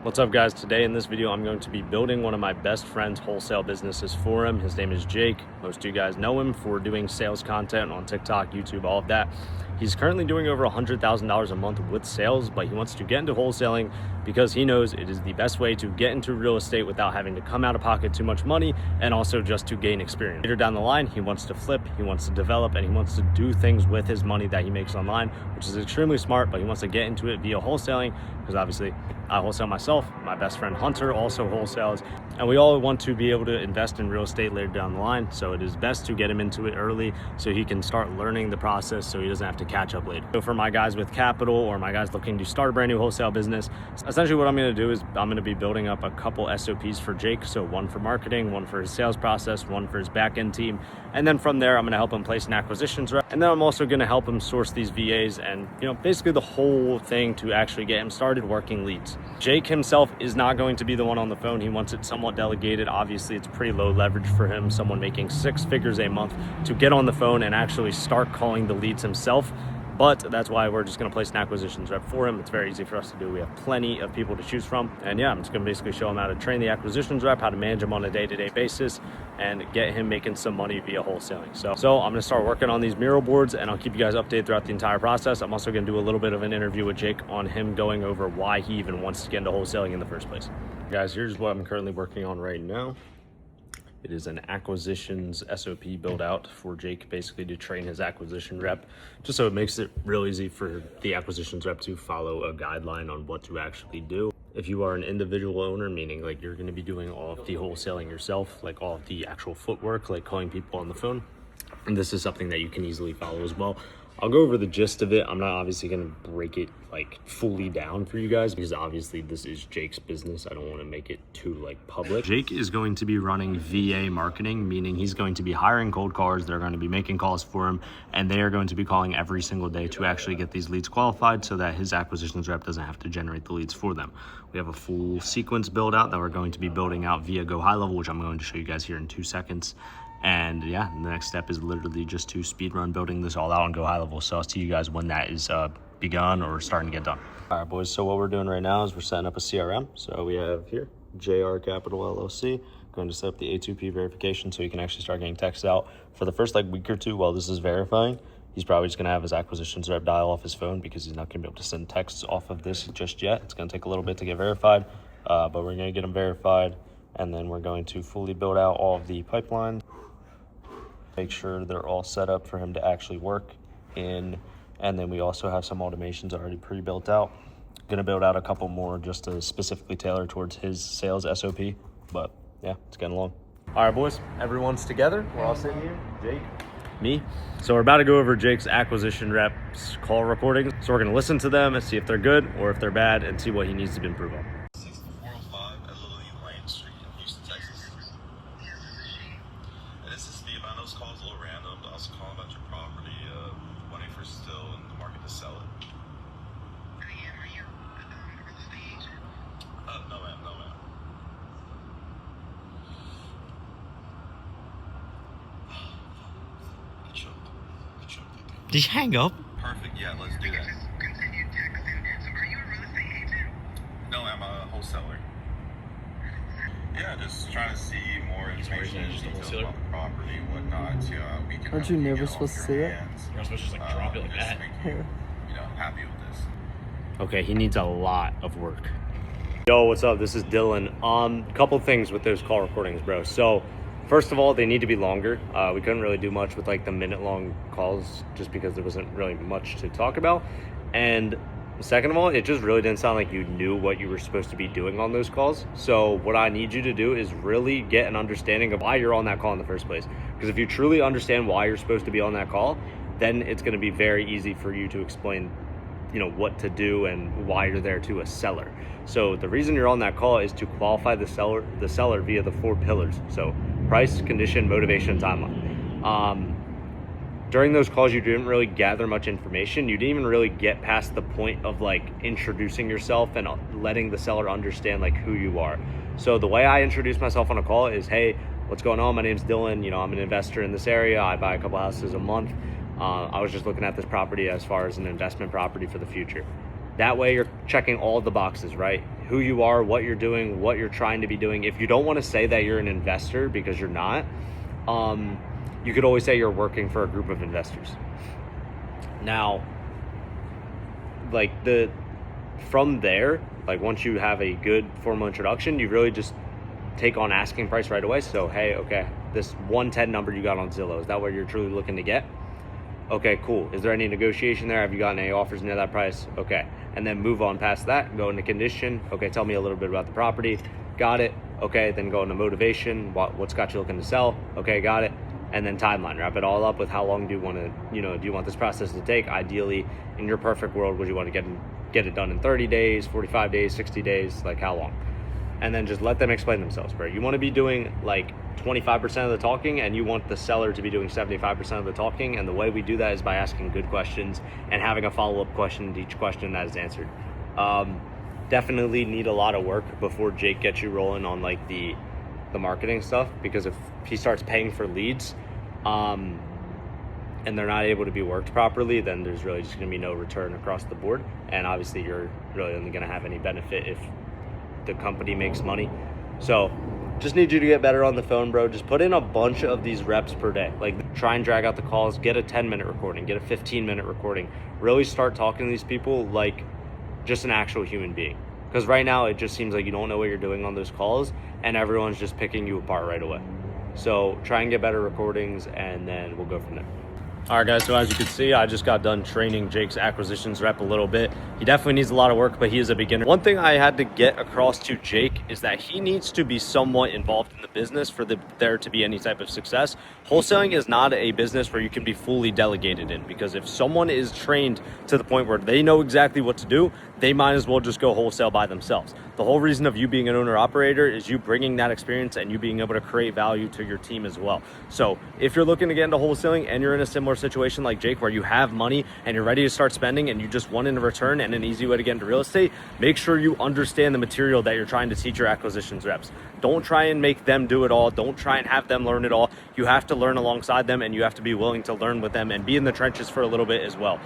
What's up, guys? Today in this video I'm going to be building one of my best friend's wholesale businesses for him. His name is Jake. Most of you guys know him for doing sales content on TikTok, YouTube, all of that. He's currently doing over $100,000 a month with sales, but he wants to get into wholesaling because he knows it is the best way to get into real estate without having to come out of pocket too much money, and also just to gain experience. Later down the line, he wants to flip, he wants to develop, and he wants to do things with his money that he makes online, which is extremely smart, but he wants to get into it via wholesaling because obviously I wholesale myself. My best friend Hunter also wholesales, and we all want to be able to invest in real estate later down the line. So it is best to get him into it early so he can start learning the process so he doesn't have to catch up later. So for my guys with capital or my guys looking to start a brand new wholesale business, essentially what I'm going to do is I'm going to be building up a couple SOPs for Jake. So one for marketing, one for his sales process, one for his back-end team. And then from there, I'm going to help him place an acquisitions rep. And then I'm also going to help him source these VAs and, basically the whole thing to actually get him started working leads. Jake himself is not going to be the one on the phone. He wants it somewhat delegated. Obviously, it's pretty low leverage for him, someone making 6 figures a month, to get on the phone and actually start calling the leads himself. But that's why we're just going to place an acquisitions rep for him. It's very easy for us to do. We have plenty of people to choose from. And yeah, I'm just going to basically show him how to train the acquisitions rep, how to manage him on a day-to-day basis, and get him making some money via wholesaling. So I'm going to start working on these mural boards, and I'll keep you guys updated throughout the entire process. I'm also going to do a little bit of an interview with Jake on him going over why he even wants to get into wholesaling in the first place. Guys, here's what I'm currently working on right now. It is an acquisitions SOP build out for Jake, basically to train his acquisition rep, just so it makes it real easy for the acquisitions rep to follow a guideline on what to actually do. If you are an individual owner, meaning like you're going to be doing all of the wholesaling yourself, like all of the actual footwork, like calling people on the phone, and this is something that you can easily follow as well. I'll go over the gist of it. I'm not obviously going to break it like fully down for you guys because obviously this is Jake's business. I don't want to make it too like public. Jake is going to be running VA marketing, meaning he's going to be hiring cold callers. They're going to be making calls for him, and they are going to be calling every single day to actually get these leads qualified so that his acquisitions rep doesn't have to generate the leads for them. We have a full sequence build out that we're going to be building out via Go High Level, which I'm going to show you guys here in 2 seconds. And yeah, the next step is literally just to speed run building this all out and Go High Level. So I'll see you guys when that is begun or starting to get done. All right, boys. So what we're doing right now is we're setting up a CRM. So we have here JR Capital LLC. Going to set up the A2P verification so he can actually start getting texts out. For the first week or two while this is verifying, he's probably just going to have his acquisitions rep dial off his phone because he's not going to be able to send texts off of this just yet. It's going to take a little bit to get verified, but we're going to get them verified, and then we're going to fully build out all of the pipeline. Make sure they're all set up for him to actually work in. And then we also have some automations already pre-built out. Gonna build out a couple more just to specifically tailor towards his sales SOP. But yeah, it's getting along. All right, boys, everyone's together. We're all sitting here, Jake, me. So we're about to go over Jake's acquisition reps call recordings. So we're gonna listen to them and see if they're good or if they're bad and see what he needs to improve on. 6405 at Lily Lane Street in Houston, Texas. And this is Steve. I know this call is a little random, but I was calling about your property, wondering if you're still in the market to sell it. Are you a real estate agent? No, ma'am. I choked. Did you hang up? Perfect. Yeah, let's do that. Just continue texting. So are you a real estate agent? No, I'm a wholesaler. Yeah, just trying to see more information and details about the property and whatnot. We can Aren't you never supposed to say that? You're not supposed to just like drop it like that. Happy with this. Okay, he needs a lot of work. Yo, what's up? This is Dylan. Couple things with those call recordings, bro. So first of all, they need to be longer. We couldn't really do much with like the minute-long calls just because there wasn't really much to talk about. And second of all, it just really didn't sound like you knew what you were supposed to be doing on those calls. So what I need you to do is really get an understanding of why you're on that call in the first place. Because if you truly understand why you're supposed to be on that call, then it's going to be very easy for you to explain what to do and why you're there to a seller. So the reason you're on that call is to qualify the seller via the 4 pillars. So price, condition, motivation, and timeline. During those calls, you didn't really gather much information. You didn't even really get past the point of like introducing yourself and letting the seller understand like who you are. So the way I introduce myself on a call is, hey, what's going on? My name's Dylan. I'm an investor in this area. I buy a couple houses a month. I was just looking at this property as far as an investment property for the future. That way you're checking all the boxes, right? who you are, what you're doing, what you're trying to be doing. If you don't want to say that you're an investor, because you're not, you could always say you're working for a group of investors. Now, like from there, like once you have a good formal introduction, you really just take on asking price right away. So, hey, okay, this 110 number you got on Zillow, is that what you're truly looking to get? Okay, cool. Is there any negotiation there? Have you gotten any offers near that price? Okay. And then move on past that, go into condition. Okay, tell me a little bit about the property. Got it. Okay, then go into motivation. What's got you looking to sell? Okay, got it. And then timeline. Wrap it all up with how long do you want to, do you want this process to take? Ideally, in your perfect world, would you want to get it done in 30 days, 45 days, 60 days? Like how long? And then just let them explain themselves, bro. You want to be doing like 25% of the talking, and you want the seller to be doing 75% of the talking. And the way we do that is by asking good questions and having a follow-up question to each question that is answered. Definitely need a lot of work before Jake gets you rolling on like the marketing stuff, because if he starts paying for leads and they're not able to be worked properly, then there's really just going to be no return across the board. And obviously you're really only going to have any benefit if the company makes money. So just need you to get better on the phone, bro. Just put in a bunch of these reps per day. Like try and drag out the calls, get a 10-minute recording, get a 15-minute recording. Really start talking to these people like just an actual human being. Because right now it just seems like you don't know what you're doing on those calls and everyone's just picking you apart right away. So try and get better recordings, and then we'll go from there. All right, guys, so as you can see, I just got done training Jake's acquisitions rep a little bit. He definitely needs a lot of work, but he is a beginner. One thing I had to get across to Jake is that he needs to be somewhat involved in the business for there to be any type of success. Wholesaling is not a business where you can be fully delegated in, because if someone is trained to the point where they know exactly what to do, they might as well just go wholesale by themselves. The whole reason of you being an owner-operator is you bringing that experience and you being able to create value to your team as well. So if you're looking to get into wholesaling and you're in a similar situation like Jake, where you have money and you're ready to start spending and you just want in a return and an easy way to get into real estate, make sure you understand the material that you're trying to teach your acquisitions reps. Don't try and make them do it all. Don't try and have them learn it all. You have to learn alongside them, and you have to be willing to learn with them and be in the trenches for a little bit as well.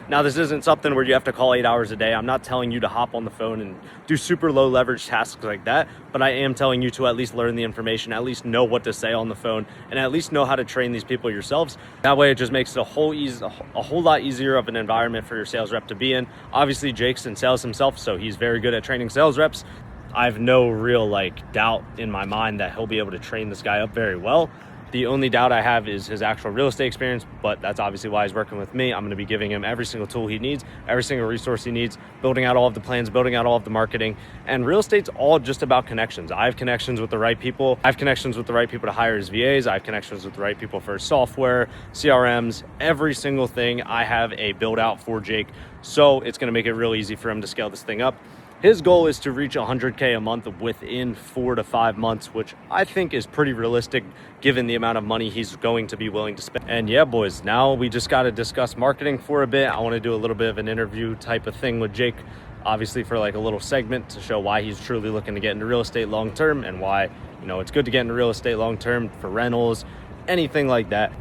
Now, this isn't something where you have to call 8 hours a day. I'm not telling you to hop on the phone and do super low leverage tasks like that, but I am telling you to at least learn the information, at least know what to say on the phone, and at least know how to train these people yourselves. That way it just makes it a whole lot easier of an environment for your sales rep to be in. Obviously, Jake's in sales himself, so he's very good at training sales reps. I have no real doubt in my mind that he'll be able to train this guy up very well. The only doubt I have is his actual real estate experience, but that's obviously why he's working with me. I'm going to be giving him every single tool he needs, every single resource he needs, building out all of the plans, building out all of the marketing. And real estate's all just about connections. I have connections with the right people. I have connections with the right people to hire as VAs. I have connections with the right people for software, CRMs, every single thing. I have a build out for Jake. So it's going to make it real easy for him to scale this thing up. His goal is to reach 100K a month within 4 to 5 months, which I think is pretty realistic given the amount of money he's going to be willing to spend. And yeah, boys, now we just got to discuss marketing for a bit. I want to do a little bit of an interview type of thing with Jake, obviously for like a little segment to show why he's truly looking to get into real estate long term, and why, it's good to get into real estate long term for rentals, anything like that.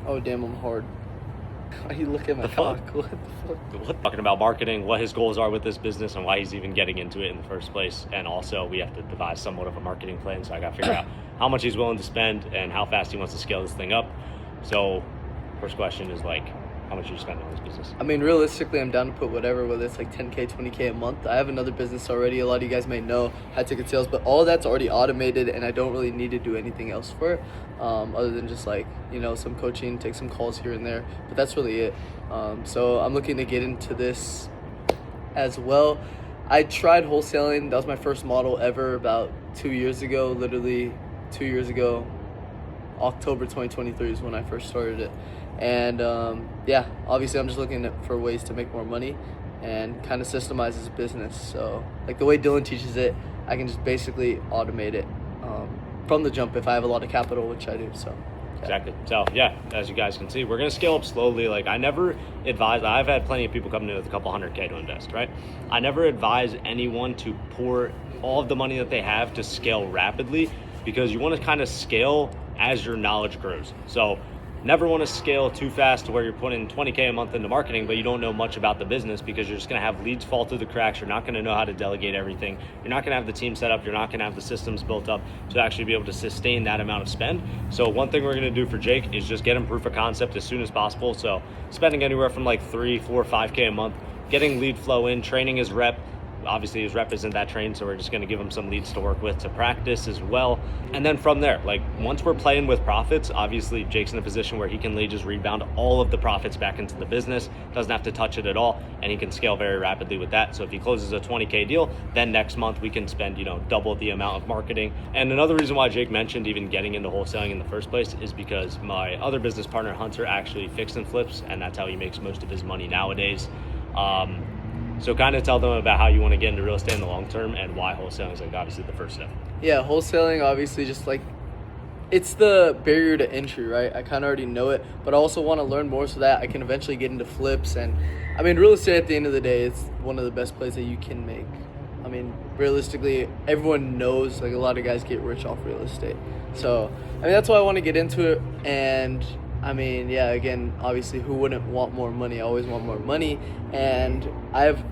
Oh, damn, I'm hard. Why you look at my cock? What the fuck? Talking about marketing, what his goals are with this business, and why he's even getting into it in the first place. And also, we have to devise somewhat of a marketing plan, so I got to figure out how much he's willing to spend and how fast he wants to scale this thing up. So first question is how much are you spending on this business? I mean, realistically, I'm down to put whatever, whether it's like 10K, 20K a month. I have another business already. A lot of you guys may know, high ticket sales, but all that's already automated, and I don't really need to do anything else for it, other than just some coaching, take some calls here and there, but that's really it. So I'm looking to get into this as well. I tried wholesaling. That was my first model ever about 2 years ago, literally 2 years ago. October 2023 is when I first started it. And obviously I'm just looking for ways to make more money and kind of systemize this business. So the way Dylan teaches it, I can just basically automate it from the jump if I have a lot of capital, which I do. So Exactly. So yeah, as you guys can see, we're going to scale up slowly. I never advise, I've had plenty of people come in with a couple $100K to invest, right? I never advise anyone to pour all of the money that they have to scale rapidly, because you want to kind of scale as your knowledge grows. So never want to scale too fast to where you're putting 20K a month into marketing, but you don't know much about the business, because you're just going to have leads fall through the cracks. You're not going to know how to delegate everything. You're not going to have the team set up. You're not going to have the systems built up to actually be able to sustain that amount of spend. So one thing we're going to do for Jake is just get him proof of concept as soon as possible. So spending anywhere from like 3, 4, 5K a month, getting lead flow in, training his rep. Obviously his rep isn't that trained, so we're just going to give him some leads to work with to practice as well. And then from there, like once we're playing with profits, obviously Jake's in a position where he can just rebound all of the profits back into the business, doesn't have to touch it at all, and he can scale very rapidly with that. So if he closes a 20K deal, then next month we can spend, double the amount of marketing. And another reason why Jake mentioned even getting into wholesaling in the first place is because my other business partner, Hunter, actually fix and flips, and that's how he makes most of his money nowadays. So kind of tell them about how you want to get into real estate in the long term and why wholesaling is like obviously the first step. Yeah, wholesaling obviously just like it's the barrier to entry, right? I kind of already know it, but I also want to learn more so that I can eventually get into flips. And I mean, real estate at the end of the day, it's one of the best plays that you can make. I mean, realistically, everyone knows like a lot of guys get rich off real estate. So I mean, that's why I want to get into it. And I mean, yeah, again, obviously, who wouldn't want more money? I always want more money, and I have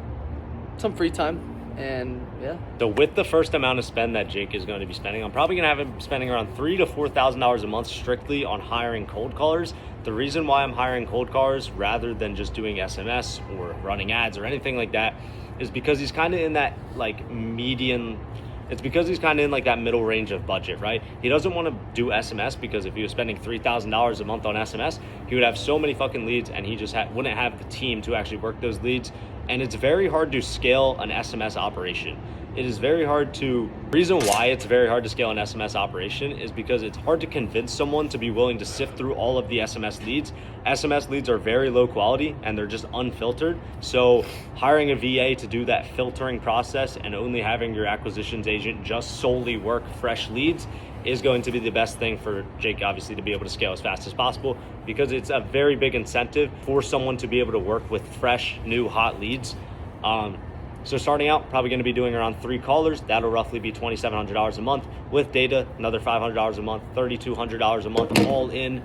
some free time, and yeah. So with the first amount of spend that Jake is going to be spending, I'm probably going to have him spending around $3,000 to $4,000 a month strictly on hiring cold callers. The reason why I'm hiring cold callers rather than just doing SMS or running ads or anything like that is because he's kind of in that like median. It's because he's kind of in like that middle range of budget, right? He doesn't want to do SMS because if he was spending $3,000 a month on SMS, he would have so many fucking leads and he just wouldn't have the team to actually work those leads. And it's very hard to scale an SMS operation. It is very hard to, reason why it's very hard to scale an SMS operation is because it's hard to convince someone to be willing to sift through all of the SMS leads. SMS leads are very low quality and they're just unfiltered. So hiring a VA to do that filtering process and only having your acquisitions agent just solely work fresh leads is going to be the best thing for Jake, obviously, to be able to scale as fast as possible, because it's a very big incentive for someone to be able to work with fresh, new, hot leads. So starting out, probably going to be doing around 3 callers. That'll roughly be $2,700 a month. With data, another $500 a month, $3,200 a month, all in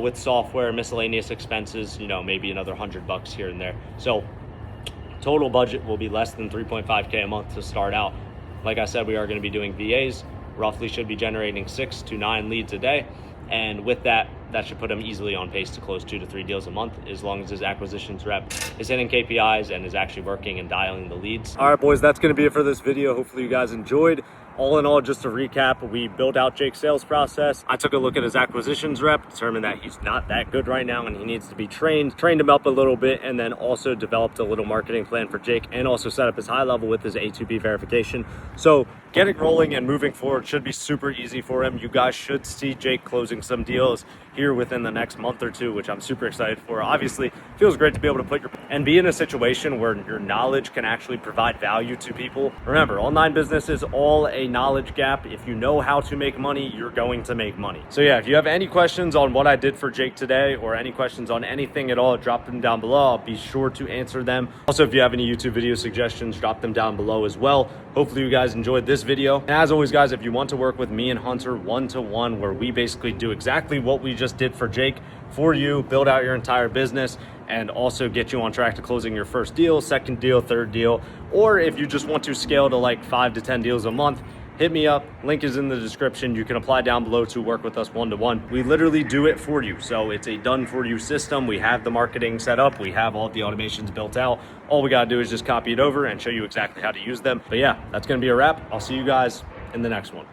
with software, miscellaneous expenses, maybe another $100 here and there. So total budget will be less than 3.5K a month to start out. Like I said, we are going to be doing VAs. Roughly should be generating 6 to 9 leads a day. And with that should put him easily on pace to close 2 to 3 deals a month, as long as his acquisitions rep is hitting KPIs and is actually working and dialing the leads. All right, boys, that's going to be it for this video. Hopefully you guys enjoyed. All in all, just to recap, we built out Jake's sales process. I took a look at his acquisitions rep, determined that he's not that good right now and he needs to be trained him up a little bit, and then also developed a little marketing plan for Jake and also set up his high level with his A2B verification. So getting rolling and moving forward should be super easy for him. You guys should see Jake closing some deals here within the next month or two, which I'm super excited for. Obviously, it feels great to be able to and be in a situation where your knowledge can actually provide value to people. Remember, online business is all a knowledge gap. If you know how to make money, you're going to make money. So yeah, if you have any questions on what I did for Jake today or any questions on anything at all, drop them down below. I'll be sure to answer them. Also, if you have any YouTube video suggestions, drop them down below as well. Hopefully you guys enjoyed this video. And as always, guys, if you want to work with me and Hunter one-to-one, where we basically do exactly what we just did for Jake for you, build out your entire business, and also get you on track to closing your first deal, second deal, third deal, or if you just want to scale to like 5 to 10 deals a month, hit me up. Link is in the description. You can apply down below to work with us one-to-one. We literally do it for you. So it's a done for you system. We have the marketing set up. We have all the automations built out. All we got to do is just copy it over and show you exactly how to use them. But yeah, that's going to be a wrap. I'll see you guys in the next one.